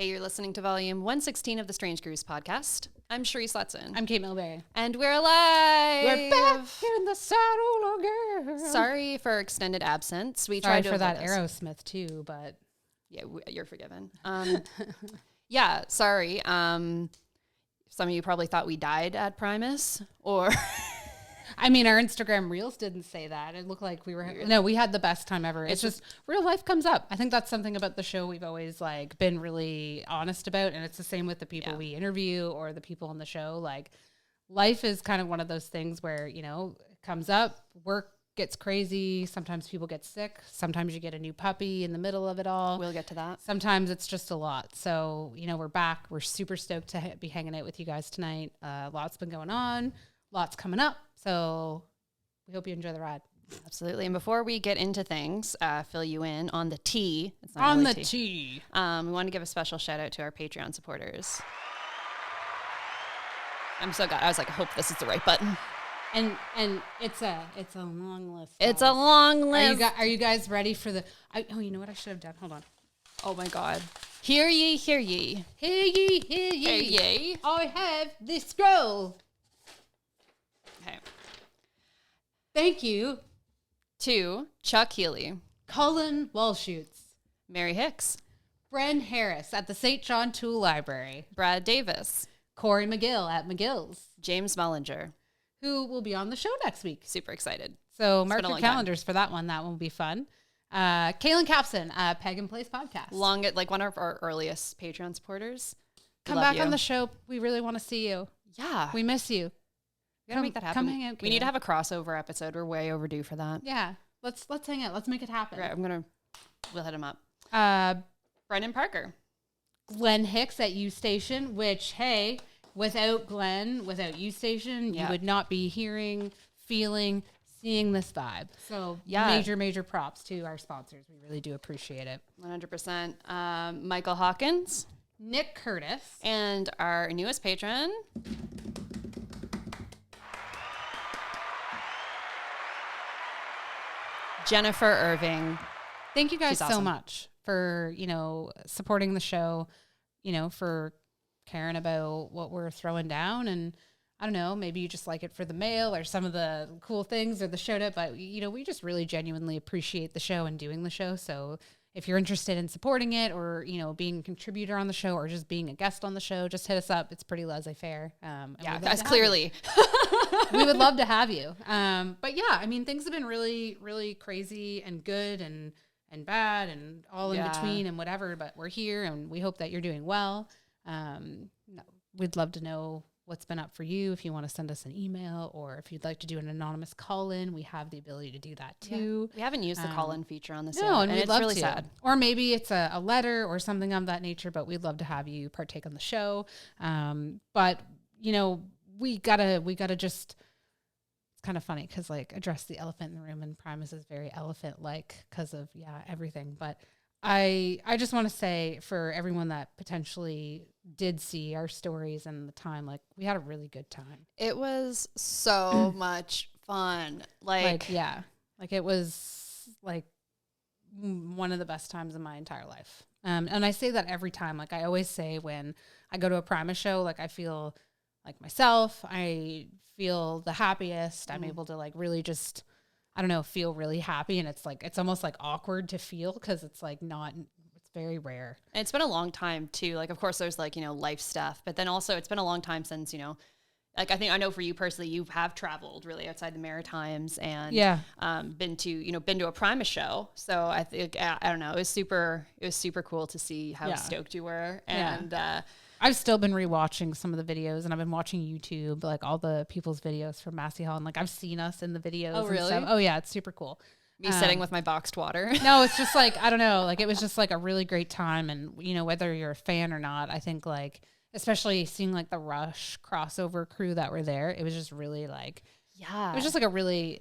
Hey, you're listening to volume 116 of the Strange Cruise podcast. I'm Cherise Letson. I'm Cait Milbury. And we're live. We're back in the saddle again. Sorry for extended absence. We Sorry tried to for that this. Aerosmith too, but yeah, you're forgiven. Yeah, sorry. Some of you probably thought we died at Primus, or I mean, our Instagram reels didn't say that. It looked like we were. No, we had the best time ever. It's just real life comes up. I think that's something about the show we've always like been really honest about, and it's the same with the people we interview or the people on the show. Like, life is kind of one of those things where it comes up, work gets crazy. Sometimes people get sick. Sometimes you get a new puppy in the middle of it all. We'll get to that. Sometimes it's just a lot. So we're back. We're super stoked to be hanging out with you guys tonight. Lots been going on. Lots coming up. So we hope you enjoy the ride. Absolutely. And before we get into things, fill you in on the tea. It's not on really the tea. We want to give a special shout out to our Patreon supporters. I'm so glad. I was like, I hope this is the right button. And it's a long list. It's a long list. Are you guys ready for the? You know what I should have done? Hold on. Oh my God. Hear ye, hear ye. Hear ye, hear ye. Hear ye. I have this scroll. Okay. Thank you to Chuck Healy, Colin Walshoots, Mary Hicks, Bren Harris at the St. John Tool Library, Brad Davis, Corey McGill at McGill's, James Mullinger, who will be on the show next week. Super excited. So mark your calendars for that one. That one will be fun. Kaylin Capson, Peg and Place Podcast. Like one of our earliest Patreon supporters. Come back on the show. We really want to see you. Yeah. We miss you. We gotta make that happen. Come hang out. We need to have a crossover episode. We're way overdue for that. Yeah. Let's hang out. Let's make it happen. Right, we'll hit him up. Brendan Parker. Glenn Hicks at U Station, which, hey, without Glenn, without U Station, you would not be hearing, feeling, seeing this vibe. So major props to our sponsors. We really do appreciate it. 100%. Michael Hawkins. Nick Curtis. And our newest patron, Jennifer Irving. Thank you guys so much for, supporting the show, for caring about what we're throwing down. And I don't know, maybe you just like it for the mail or some of the cool things or the shout out, but we just really genuinely appreciate the show and doing the show. So if you're interested in supporting it or, being a contributor on the show or just being a guest on the show, just hit us up. It's pretty laissez-faire. That's clearly. We would love to have you. But yeah, I mean, things have been really, really crazy and good and bad and all in between and whatever, but we're here and we hope that you're doing well. We'd love to know what's been up for you. If you want to send us an email or if you'd like to do an anonymous call-in, we have the ability to do that too. Yeah. We haven't used the call-in feature on this yet. And we'd it's love really to. sad. Or maybe it's a letter or something of that nature, but we'd love to have you partake on the show. But we gotta just, it's kind of funny because address the elephant in the room, and Primus is very elephant-like because of everything. But I just want to say for everyone that potentially did see our stories and the time, we had a really good time. It was so much fun. It was one of the best times in my entire life. And I say that every time. I always say when I go to a Primus show, I feel like myself. I feel the happiest. I'm able to really just, I don't know, feel really happy. And it's almost awkward to feel because it's it's very rare. And it's been a long time too. Of course there's life stuff, but then also it's been a long time since, I know for you personally, you have traveled really outside the Maritimes and been to a Primus show. So I think, I don't know, it was super cool to see how stoked you were. And, I've still been rewatching some of the videos, and I've been watching YouTube, all the people's videos from Massey Hall, and I've seen us in the videos. Oh, really? And stuff. Oh yeah, it's super cool. Me sitting with my boxed water. No, it's just I don't know, it was just a really great time, and whether you're a fan or not, I think especially seeing the Rush crossover crew that were there, it was just really it was just a really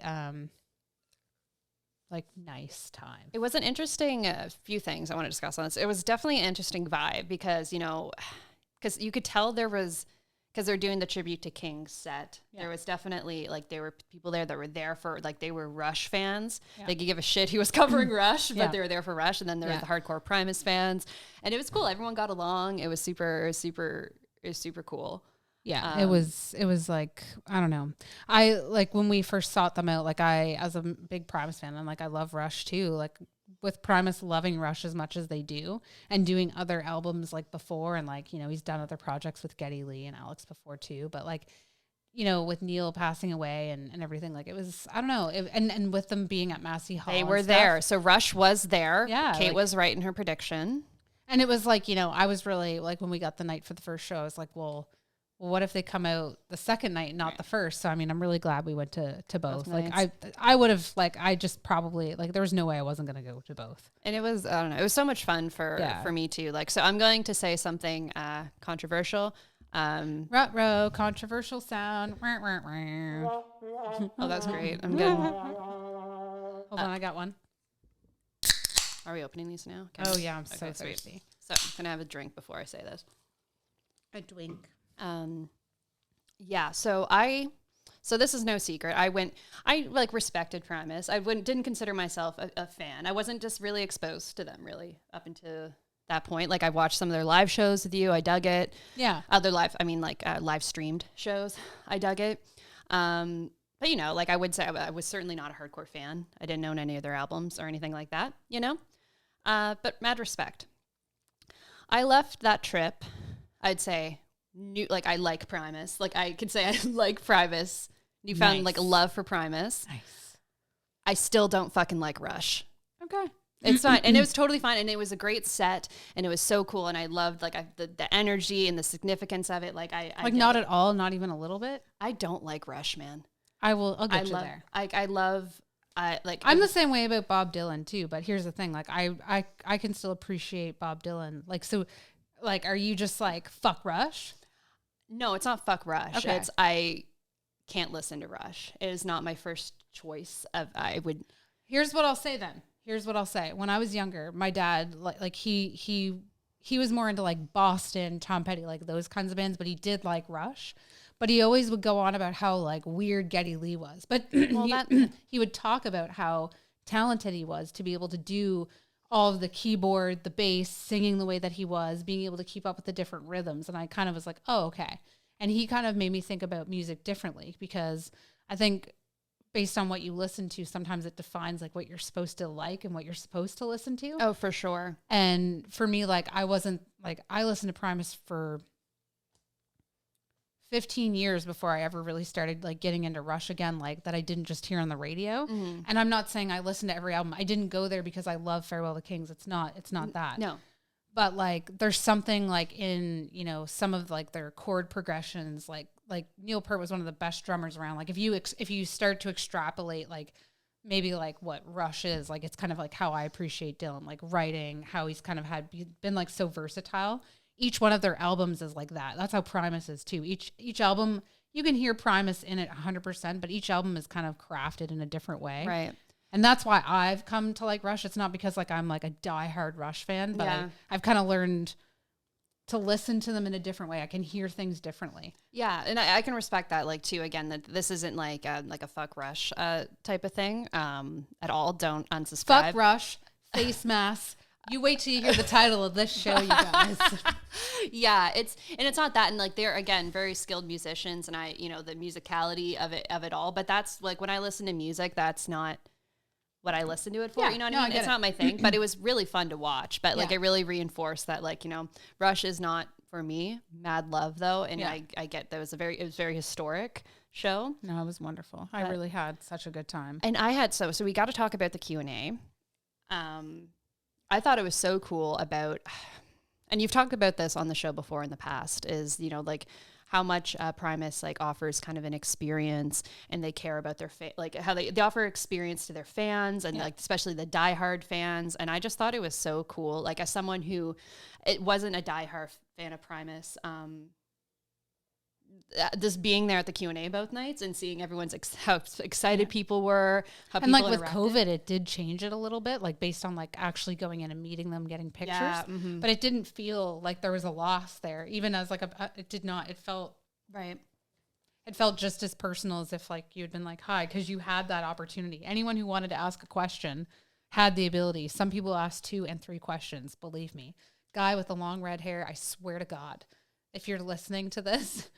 nice time. It was an interesting few things I want to discuss on this. It was definitely an interesting vibe because you could tell there was because they're doing the Tribute to Kings set. Yeah. There was definitely like there were people there that were there for like they were Rush fans. Yeah. They could give a shit who was covering Rush, but they were there for Rush. And then there was the hardcore Primus fans, and it was cool. Everyone got along. It was super cool. Yeah, it was like, I don't know. I like when we first sought them out, like I, as a big Primus fan, I'm like, I love Rush too. Like with Primus loving Rush as much as they do and doing other albums like before. And like, you know, he's done other projects with Geddy Lee and Alex before too. But like, you know, with Neil passing away and everything, like it was, I don't know. And with them being at Massey Hall. They were there. So Rush was there. Yeah. Cait was right in her prediction. And it was like, you know, I was really like, when we got the night for the first show, I was like, well, what if they come out the second night, not the first? So, I mean, I'm really glad we went to both. Like I would have I just probably like, there was no way I wasn't going to go to both. And it was, I don't know, it was so much fun for me too. Like, so I'm going to say something controversial. Ruh-roh, controversial sound. Oh, that's great. I'm good. Hold on, I got one. Are we opening these now? Okay. Oh yeah, I'm so thirsty. So I'm going to have a drink before I say this. A drink. So this is no secret. I like respected Primus. I didn't consider myself a fan. I wasn't just really exposed to them really up until that point. Like I watched some of their live shows with you. I dug it. Yeah. Live streamed shows. I dug it. But you know, like I would say I was certainly not a hardcore fan. I didn't own any of their albums or anything like that, you know? But mad respect. I left that trip, I'd say, I like Primus. Like I could say I like Primus. You found like a love for Primus. Nice. I still don't fucking like Rush. Okay. It's fine. And it was totally fine. And it was a great set. And it was so cool. And I loved like the energy and the significance of it. Like not at all. Not even a little bit. I don't like Rush, man. I'll get you there. I'm the same way about Bob Dylan too. But here's the thing. Like I can still appreciate Bob Dylan. Like, so like, are you just like, fuck Rush? No, it's not fuck Rush. Okay. It's I can't listen to Rush. It is not my first choice Here's what I'll say then. When I was younger, my dad like he was more into like Boston, Tom Petty, like those kinds of bands, but he did like Rush. But he always would go on about how like weird Geddy Lee was. But he would talk about how talented he was to be able to do all of the keyboard, the bass, singing the way that he was, being able to keep up with the different rhythms. And I kind of was like, oh, okay. And he kind of made me think about music differently, because I think based on what you listen to, sometimes it defines like what you're supposed to like and what you're supposed to listen to. Oh, for sure. And for me, like I listened to Primus for 15 years before I ever really started like getting into Rush again, like that I didn't just hear on the radio. Mm-hmm. And I'm not saying I listened to every album. I didn't go there because I love Farewell to Kings. It's not that. No. But like there's something like in, you know, some of like their chord progressions, like Neil Peart was one of the best drummers around. Like if you start to extrapolate like maybe like what Rush is, like it's kind of like how I appreciate Dylan, like writing, how he's kind of been like so versatile. Each one of their albums is like that. That's how Primus is too. Each album, you can hear Primus in it 100%, but each album is kind of crafted in a different way. Right. And that's why I've come to like Rush. It's not because like I'm like a diehard Rush fan, but I've kind of learned to listen to them in a different way. I can hear things differently. Yeah, and I can respect that like too. Again, that this isn't like a fuck Rush type of thing at all. Don't unsubscribe. Fuck Rush, face mask. You wait till you hear the title of this show, you guys. Yeah, it's not that, and like they're again very skilled musicians, and the musicality of it all. But that's like when I listen to music, that's not what I listen to it for. Yeah, you know what I mean? It's not my thing, but it was really fun to watch. But like it really reinforced that like Rush is not for me. Mad love though, and I get that it was very historic show. No, it was wonderful. I really had such a good time. And I had so we got to talk about the Q&A. I thought it was so cool about, and you've talked about this on the show before in the past, is, like how much Primus like offers kind of an experience, and they care about their like how they offer experience to their fans, and like especially the diehard fans. And I just thought it was so cool. Like as someone who it wasn't a diehard fan of Primus, just being there at the Q&A both nights and seeing everyone's how excited people were, how and like with COVID, it did change it a little bit, like based on like actually going in and meeting them, getting pictures. Yeah, mm-hmm. But it didn't feel like there was a loss there, even as like it did not. It felt Right. It felt just as personal as if like you had been like, hi, because you had that opportunity. Anyone who wanted to ask a question had the ability. Some people asked 2 and 3 questions, believe me. Guy with the long red hair, I swear to God, if you're listening to this,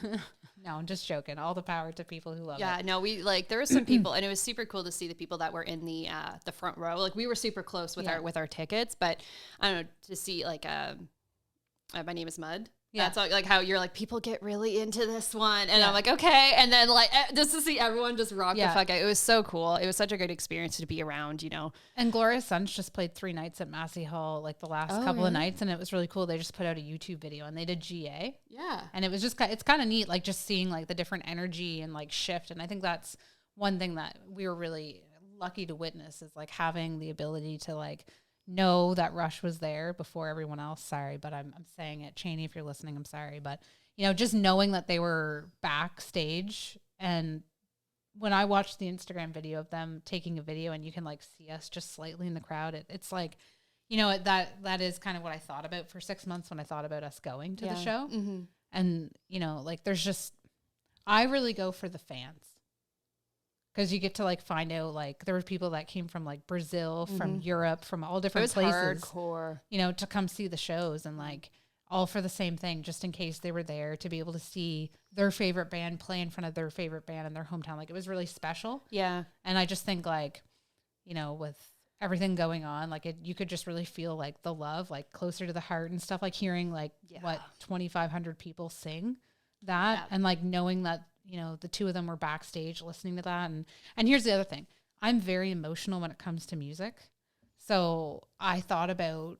no, I'm just joking. All the power to people who love it. Yeah, no, we like there were some people, and it was super cool to see the people that were in the front row. Like we were super close with our tickets, but I don't know, to see like my name is Mud. Yeah. That's like how you're like, people get really into this one. And I'm like, okay. And then like, just to see everyone just rock the fuck out. It was so cool. It was such a good experience to be around, you know. And Gloria Sons just played 3 nights at Massey Hall, like the last couple of nights. And it was really cool. They just put out a YouTube video and they did GA. Yeah. And it was just, it's kind of neat, like just seeing like the different energy and like shift. And I think that's one thing that we were really lucky to witness is like having the ability to like, know that Rush was there before everyone else. Sorry, but I'm saying it. Cheney, if you're listening, I'm sorry. But, you know, just knowing that they were backstage, and when I watched the Instagram video of them taking a video and you can like see us just slightly in the crowd, it's like, you know, that is kind of what I thought about for 6 months when I thought about us going to the show. Mm-hmm. And, you know, like there's just, I really go for the fans. Because you get to like find out like there were people that came from like Brazil, from Europe, from all different places, hardcore, you know, to come see the shows and like all for the same thing, just in case they were there to be able to see their favorite band play in front of their favorite band in their hometown. Like it was really special. Yeah. And I just think like, you know, with everything going on, like you could just really feel like the love, like closer to the heart and stuff, like hearing like what 2,500 people sing that and like knowing that, you know, the 2 of them were backstage listening to that. And here's the other thing. I'm very emotional when it comes to music. So I thought about,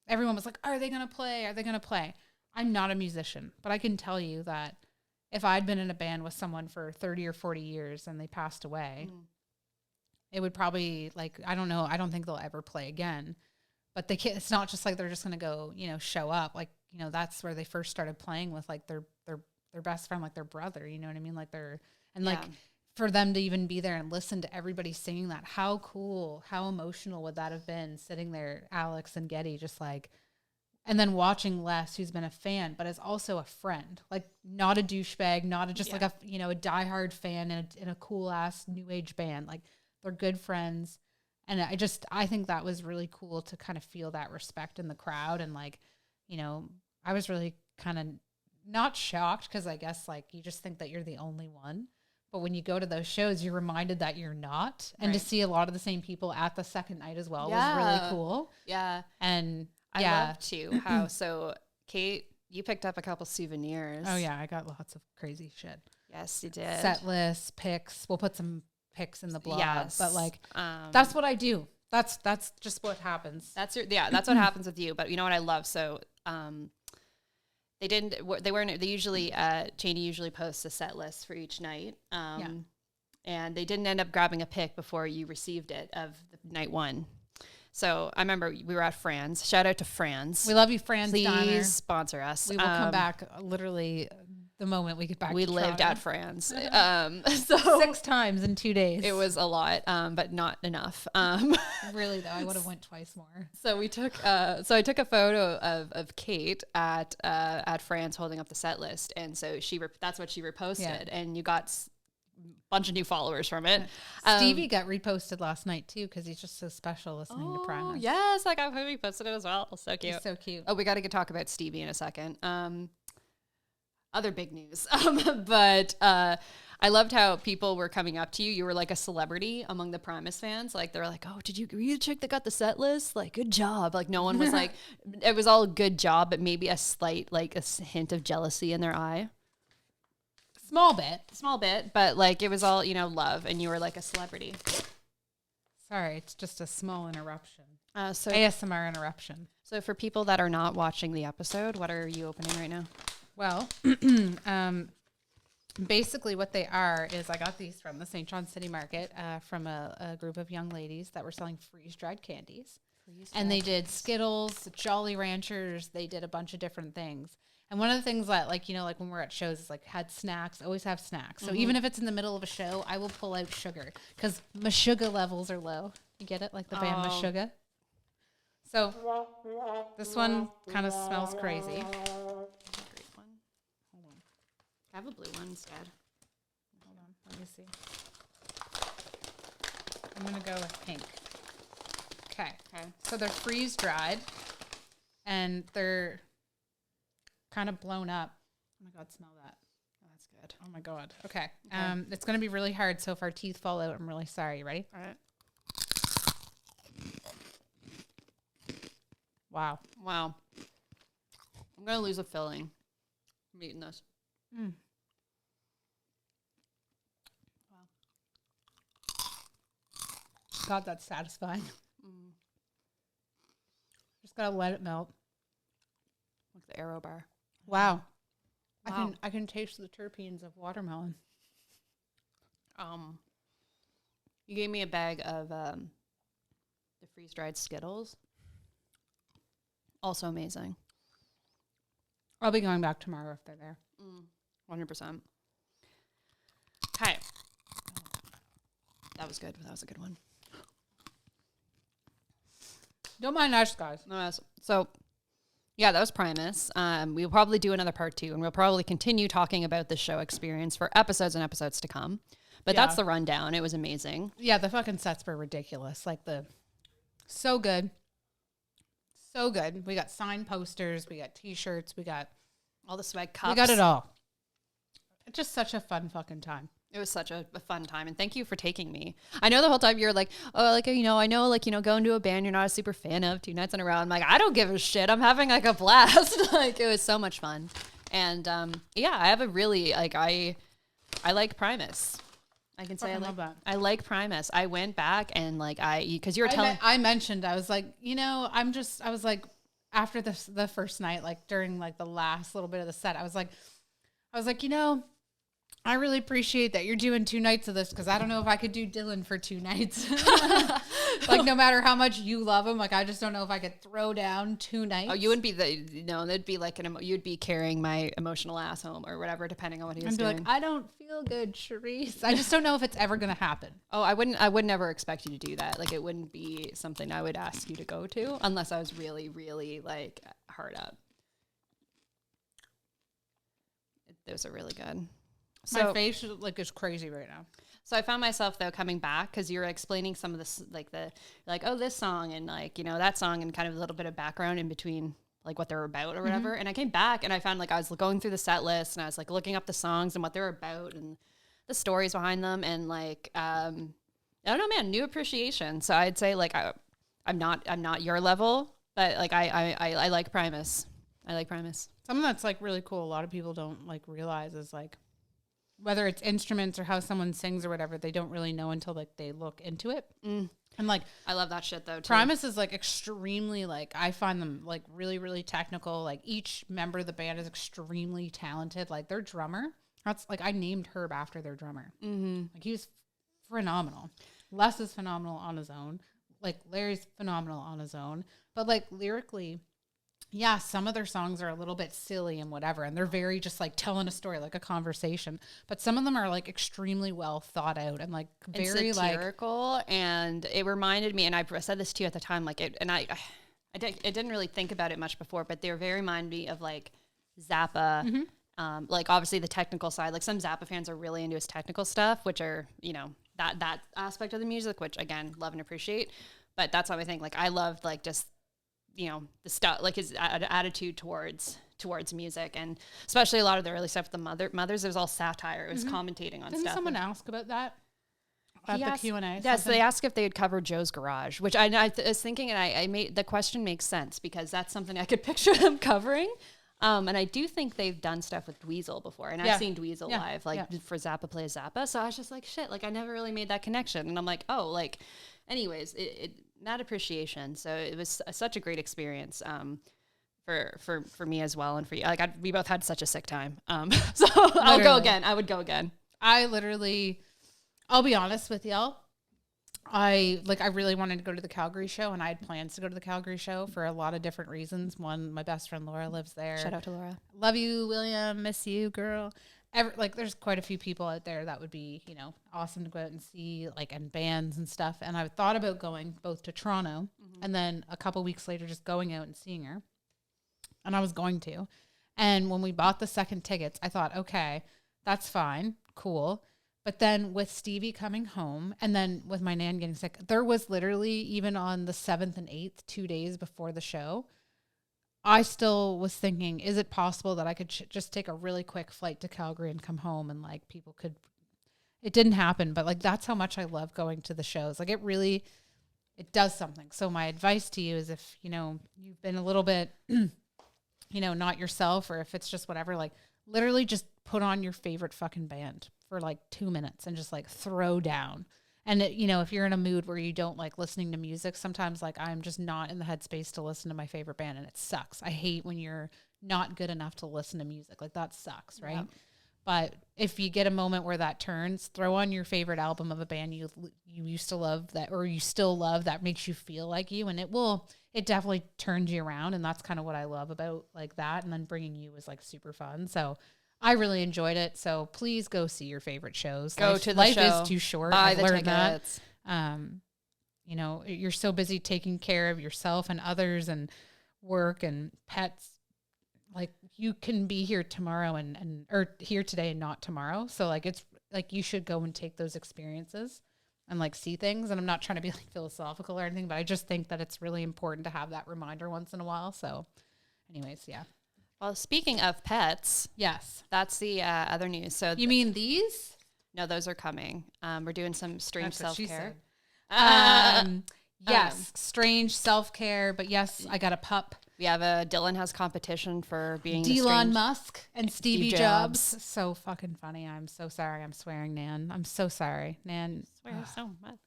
everyone was like, are they going to play? Are they going to play? I'm not a musician, but I can tell you that if I'd been in a band with someone for 30 or 40 years and they passed away, it would probably like, I don't know. I don't think they'll ever play again, but it's not just like, they're just going to go, you know, show up. Like, you know, that's where they first started playing with like their best friend, like their brother, you know what I mean? Like like for them to even be there and listen to everybody singing that, how cool, how emotional would that have been sitting there, Alex and Getty, just like, and then watching Les, who's been a fan, but is also a friend, like not a douchebag, not just like a, you know, a diehard fan in a cool ass new age band. Like they're good friends. And I think that was really cool to kind of feel that respect in the crowd. And like, you know, I was really kind of not shocked because I guess like you just think that you're the only one. But when you go to those shows, you're reminded that you're not. And to see a lot of the same people at the second night as well was really cool. Yeah. And I love too how, so Cait, you picked up a couple souvenirs. Oh yeah, I got lots of crazy shit. Yes, you did. Set lists, pics. We'll put some pics in the blog. Yes. But like, that's what I do. That's just what happens. That's what happens with you. But you know what I love? So, they usually, Cheney usually posts a set list for each night. And they didn't end up grabbing a pic before you received it of night 1. So I remember we were at Fran's. Shout out to Fran's. We love you, Fran's. Please Diner. Sponsor us. We will come back literally the moment we get back. We lived at Fran's. So 6 times in 2 days. It was a lot, but not enough. Really though, I would have went twice more. So we took. So I took a photo of Cait at Fran's holding up the set list, and so that's what she reposted, and you got bunch of new followers from it. Stevie got reposted last night too because he's just so special listening to Primus. Yes, like I've reposted it as well. So cute. He's so cute. Oh, we got to talk about Stevie in a second. Other big news, but I loved how people were coming up to you. You were like a celebrity among the Primus fans. Like they're like, "Oh, were you the chick that got the set list? Like, good job." Like no one was like, it was all a good job, but maybe a slight like a hint of jealousy in their eye. Small bit, but like it was all, you know, love, and you were like a celebrity. Sorry, it's just a small interruption. So ASMR interruption. So for people that are not watching the episode, what are you opening right now? Well, basically what they are is I got these from the St. John City Market from a group of young ladies that were selling freeze-dried candies. And they did Skittles, Jolly Ranchers. They did a bunch of different things. And one of the things that, like, you know, like when we're at shows is like had snacks, always have snacks. So even if it's in the middle of a show, I will pull out sugar because my sugar levels are low. You get it? Like the band Meshuggah. So this one kind of smells crazy. Great one. Hold on. I have a blue one instead. Hold on. Let me see. I'm going to go with pink. Okay. So they're freeze dried and they're kind of blown up. Oh my God, smell that. Oh, that's good. Oh my God. Okay. It's going to be really hard. So if our teeth fall out, I'm really sorry. You ready? All right. Wow. I'm going to lose a filling from eating this. Wow. God, that's satisfying. Just got to let it melt. Like the Aero bar. Wow. I can taste the terpenes of watermelon. You gave me a bag of the freeze-dried Skittles. Also amazing. I'll be going back tomorrow if they're there. 100%. Okay. That was good. That was a good one. Don't mind us, guys. So, yeah, that was Primus. We'll probably do another part 2, and we'll probably continue talking about the show experience for episodes and episodes to come. But that's the rundown. It was amazing. Yeah, the fucking sets were ridiculous. So good. So good. We got signed posters. We got T-shirts. We got all the swag cups. We got it all. It's just such a fun fucking time. It was such a fun time, and thank you for taking me. I know the whole time you're like, oh, like, I know, like, going to a band you're not a super fan of 2 nights in a row. I'm like, I don't give a shit. I'm having like a blast. Like, it was so much fun. And yeah, I have a really, like, I like Primus. I can say I like Primus. I went back and like because you were telling. I mentioned, I was like, I was like, after the first night, like during like the last little bit of the set, I was like, I really appreciate that you're doing 2 nights of this because I don't know if I could do Dylan for 2 nights. Like, no matter how much you love him, like, I just don't know if I could throw down 2 nights. Oh, you wouldn't be that'd be like you'd be carrying my emotional ass home or whatever, depending on what he was doing. Like, I don't feel good, Cherise. I just don't know if it's ever going to happen. Oh, I would never expect you to do that. Like, it wouldn't be something I would ask you to go to unless I was really, really like hard up. Those are really good. So, my face is crazy right now. So I found myself though coming back because you were explaining some of this, this song and that song and kind of a little bit of background in between like what they're about or whatever. Mm-hmm. And I came back and I found I was going through the set list and I was like looking up the songs and what they're about and the stories behind them and I don't know, man, new appreciation. So I'd say I'm not your level, but I like Primus. I like Primus. Something that's really cool. A lot of people don't realize is whether it's instruments or how someone sings or whatever, they don't really know until they look into it. And I love that shit though too. Primus is extremely I find them really, really technical. Each member of the band is extremely talented. Their drummer, that's I named Herb after their drummer. Mm-hmm. He's phenomenal. Les is phenomenal on his own. Larry's phenomenal on his own. But lyrically, yeah, some of their songs are a little bit silly and whatever, and they're very just telling a story, a conversation. But some of them are extremely well thought out and very and satirical. And it reminded me, and I said this to you at the time, I didn't really think about it much before, but they very remind me of Zappa. Mm-hmm. Obviously the technical side. Some Zappa fans are really into his technical stuff, which are that aspect of the music, which again love and appreciate. But that's what I think. I loved just the stuff, his attitude towards music, and especially a lot of the early stuff with the mothers. It was all satire. It was commentating on Didn't stuff. Didn't someone ask about that? At the Q&A? Yes, they asked if they had covered Joe's Garage, which I was thinking, and I made the question makes sense because that's something I could picture them covering. And I do think they've done stuff with Dweezil before, and I've seen Dweezil live, for Zappa Plays Zappa. So I was just shit, I never really made that connection. And I'm anyways, that appreciation. So it was such a great experience for me as well, and for you. We both had such a sick time. So I'll go again. I would go again. I'll be honest with y'all. I really wanted to go to the Calgary show, and I had plans to go to the Calgary show for a lot of different reasons. One, my best friend Laura lives there. Shout out to Laura. Love you, William. Miss you, girl. There's quite a few people out there that would be, awesome to go out and see, and bands and stuff. And I thought about going both to Toronto and then a couple weeks later just going out and seeing her. And I was going to. And when we bought the second tickets, I thought, okay, That's fine. Cool. But then with Stevie coming home and then with my nan getting sick, there was literally even on the 7th and 8th, 2 days before the show, I still was thinking, is it possible that I could just take a really quick flight to Calgary and come home and like people could, it didn't happen, but like that's how much I love going to the shows. Like it does something. So my advice to you is if, you've been a little bit, not yourself, or if it's just whatever, like literally just put on your favorite fucking band for like 2 minutes and just like throw down. And if you're in a mood where you don't like listening to music, sometimes like I'm just not in the headspace to listen to my favorite band, and it sucks. I hate when you're not good enough to listen to music. Like that sucks, right? Yep. But if you get a moment where that turns, throw on your favorite album of a band you used to love that, or you still love, that makes you feel like you, and it definitely turns you around. And that's kind of what I love about like that. And then bringing you was like super fun. So I really enjoyed it. So please go see your favorite shows. Go to the life show. Is too short. Buy I've the learned tickets. that. You're so busy taking care of yourself and others and work and pets. Like you can be here tomorrow or here today and not tomorrow. So like, it's like, you should go and take those experiences and like see things. And I'm not trying to be like philosophical or anything, but I just think that it's really important to have that reminder once in a while. So anyways, yeah. Well, speaking of pets, yes, that's the other news. So you mean these? No, those are coming. We're doing some strange self-care. Yes, strange self-care. But yes, I got a pup. We have Dylan has competition for being Elon Musk and Stevie Jobs. So fucking funny. I'm so sorry. I'm swearing, Nan. I'm so sorry, Nan. I swear so much.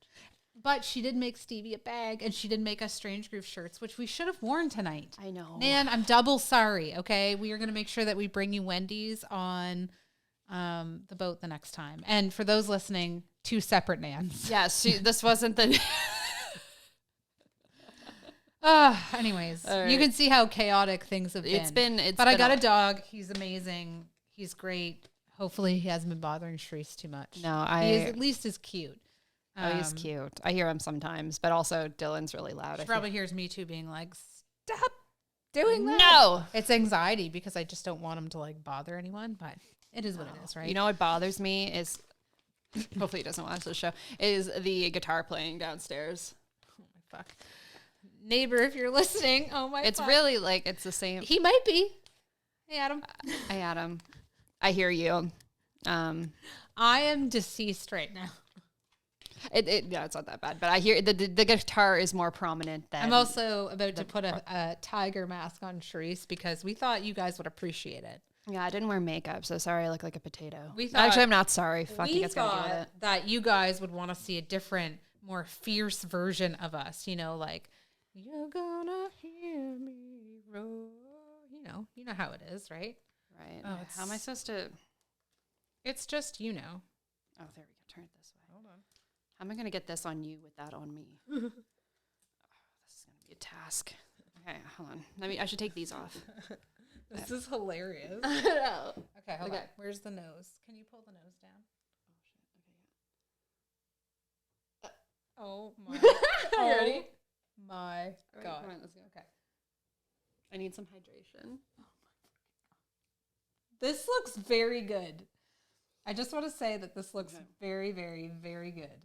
But she did make Stevie a bag, and she did make us Strange Groove shirts, which we should have worn tonight. I know. Nan, I'm double sorry, okay? We are going to make sure that we bring you Wendy's on the boat the next time. And for those listening, 2 separate Nans. Yes, this wasn't the... Anyways, right. You can see how chaotic things have been. But I got a dog. He's amazing. He's great. Hopefully he hasn't been bothering Cherise too much. No, he is at least as cute. He's cute. I hear him sometimes, but also Dylan's really loud. She probably hears me too being like, stop doing that. No. It's anxiety because I just don't want him to like bother anyone, but it is what it is, right? You know what bothers me is, hopefully he doesn't watch the show, is the guitar playing downstairs. Oh my fuck. Neighbor, if you're listening, oh my It's fuck. really like, it's the same. He might be. Hey, Adam. Hey, Adam. I hear you. I am deceased right now. Yeah, it's not that bad, but I hear the guitar is more prominent than. I'm also about to put a tiger mask on Cherise because we thought you guys would appreciate it. Yeah, I didn't wear makeup, so sorry I look like a potato. Actually, I'm not sorry. Fucking it's gonna deal with it. That you guys would want to see a different, more fierce version of us. Like, you're gonna hear me roar. You know how it is, right? Right. Oh, how am I supposed to? It's just, Oh, there we go. Turn it this way. Hold on. How am I going to get this on you with that on me? This is going to be a task. Okay, hold on. I should take these off. This is hilarious. No. Okay, hold on. Where's the nose? Can you pull the nose down? Oh, shit. Okay. Oh, my. Are you ready? My God. Come on, let's go. Okay. I need some hydration. This looks very good. I just want to say that this looks very, very, very good.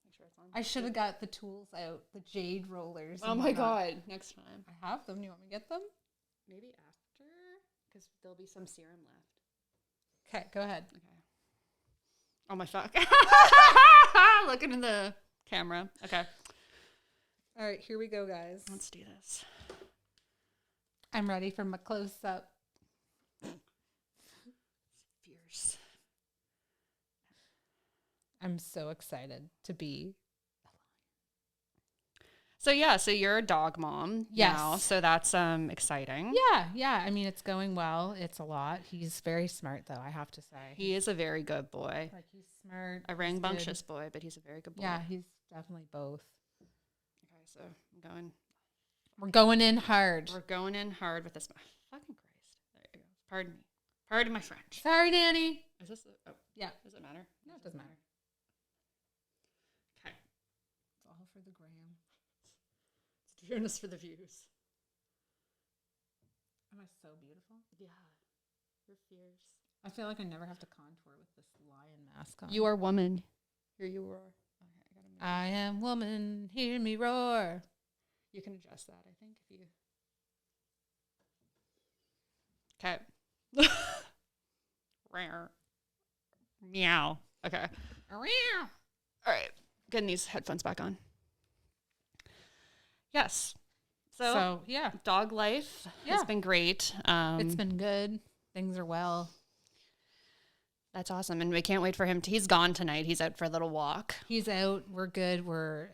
Make sure it's on. I should have got the tools out, the jade rollers. Oh my God. Next time. I have them. You want me to get them? Maybe after, because there'll be some serum left. Okay, go ahead. Okay. Oh my fuck. Looking in the camera. Okay. All right, here we go, guys. Let's do this. I'm ready for my close-up. Fierce. I'm so excited to be a lion. So you're a dog mom now, so that's exciting. Yeah. I mean, it's going well. It's a lot. He's very smart, though, I have to say. He is a very good boy. Like, he's smart. A rambunctious boy, but he's a very good boy. Yeah, he's definitely both. Okay, so I'm going. We're going in hard. We're going in hard with this. Fucking Christ. There you go. Pardon me. Pardon my French. Sorry, Nanny. Is this? Yeah. Does it matter? No, it doesn't matter. Okay. It's all for the gram. It's doing this for the views. Am I so beautiful? Yeah. You're fierce. I feel like I never have to contour with this lion mask on. You are woman. Here you roar. Okay, I am woman. Hear me roar. You can adjust that, I think, if you. Okay. Rare. Meow. Okay. All right. Getting these headphones back on. Yes. So yeah. Dog life has been great. It's been good. Things are well. That's awesome. And we can't wait for him he's gone tonight. He's out for a little walk. He's out. We're good.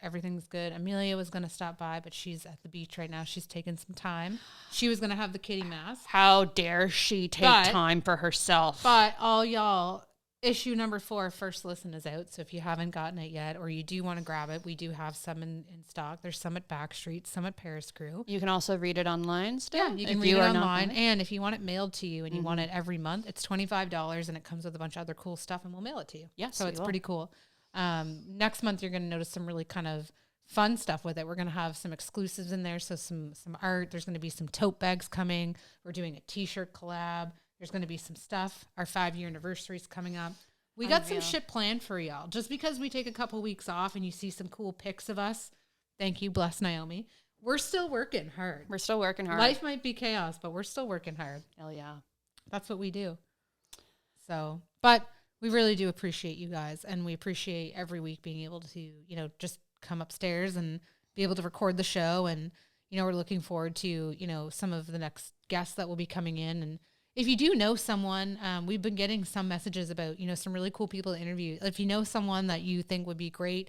Everything's good. Amelia was going to stop by, but she's at the beach right now. She's taking some time. She was going to have the kitty mask. How dare she take time for herself? But all y'all, issue number 4, First Listen, is out. So if you haven't gotten it yet, or you do want to grab it, we do have some in stock. There's some at Backstreet, some at Paris Crew. You can also read it online still. Yeah, you can read it online. And if you want it mailed to you and you want it every month, it's $25 and it comes with a bunch of other cool stuff and we'll mail it to you. Yes, so it's pretty cool. Next month, you're going to notice some really kind of fun stuff with it. We're going to have some exclusives in there. So some art. There's going to be some tote bags coming. We're doing a t-shirt collab. There's going to be some stuff. Our 5-year anniversary is coming up. We got some shit planned for y'all. Just because we take a couple weeks off and you see some cool pics of us, thank you, bless Naomi. We're still working hard. Life might be chaos, but we're still working hard. Hell yeah. That's what we do. So, but we really do appreciate you guys. And we appreciate every week being able to, just come upstairs and be able to record the show. And, we're looking forward to, some of the next guests that will be coming in. And if you do know someone, we've been getting some messages about, some really cool people to interview. If you know someone that you think would be great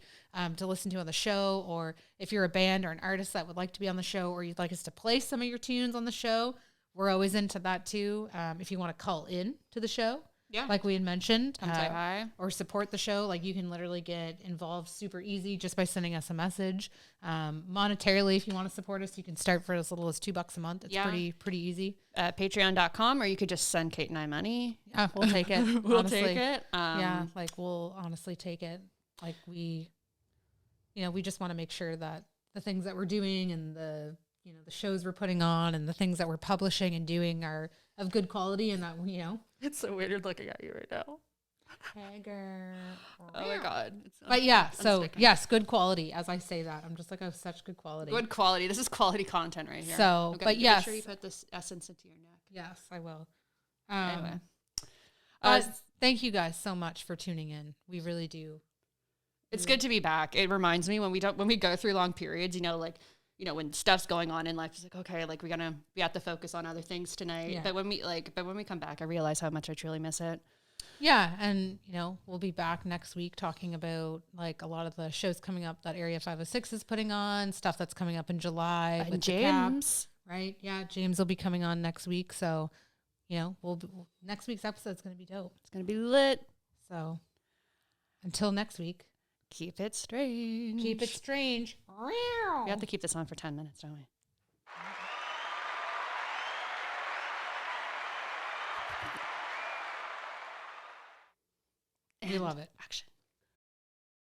to listen to on the show, or if you're a band or an artist that would like to be on the show, or you'd like us to play some of your tunes on the show, we're always into that too. If you want to call in to the show, like we had mentioned, come say hi, or support the show, like you can literally get involved super easy just by sending us a message. Monetarily, if you want to support us, you can start for as little as $2 a month. It's pretty easy. Patreon.com, or you could just send Cait and I money. We'll take it. We'll take it. We'll honestly take it. Like we just want to make sure that the things that we're doing and the shows we're putting on and the things that we're publishing and doing are of good quality, and that It's so weird looking at you right now. Hey, girl. Oh my God. But yeah, so yes, good quality. As I say that, I'm just like, oh, such good quality. Good quality. This is quality content right here. So, okay, but yes. Make sure you put this essence into your neck. Yes, I will. Anyway. Thank you guys so much for tuning in. We really do. It's good to be back. It reminds me when we go through long periods, when stuff's going on in life, it's like, okay, like we have to focus on other things tonight. Yeah. But when we come back, I realize how much I truly miss it. Yeah. And, we'll be back next week talking about like a lot of the shows coming up that Area 506 is putting on, stuff that's coming up in July. And James. Right. Yeah. James will be coming on next week. So, next week's episode is going to be dope. It's going to be lit. So until next week. Keep it strange. Keep it strange. We have to keep this on for 10 minutes, don't we? We love it. Action.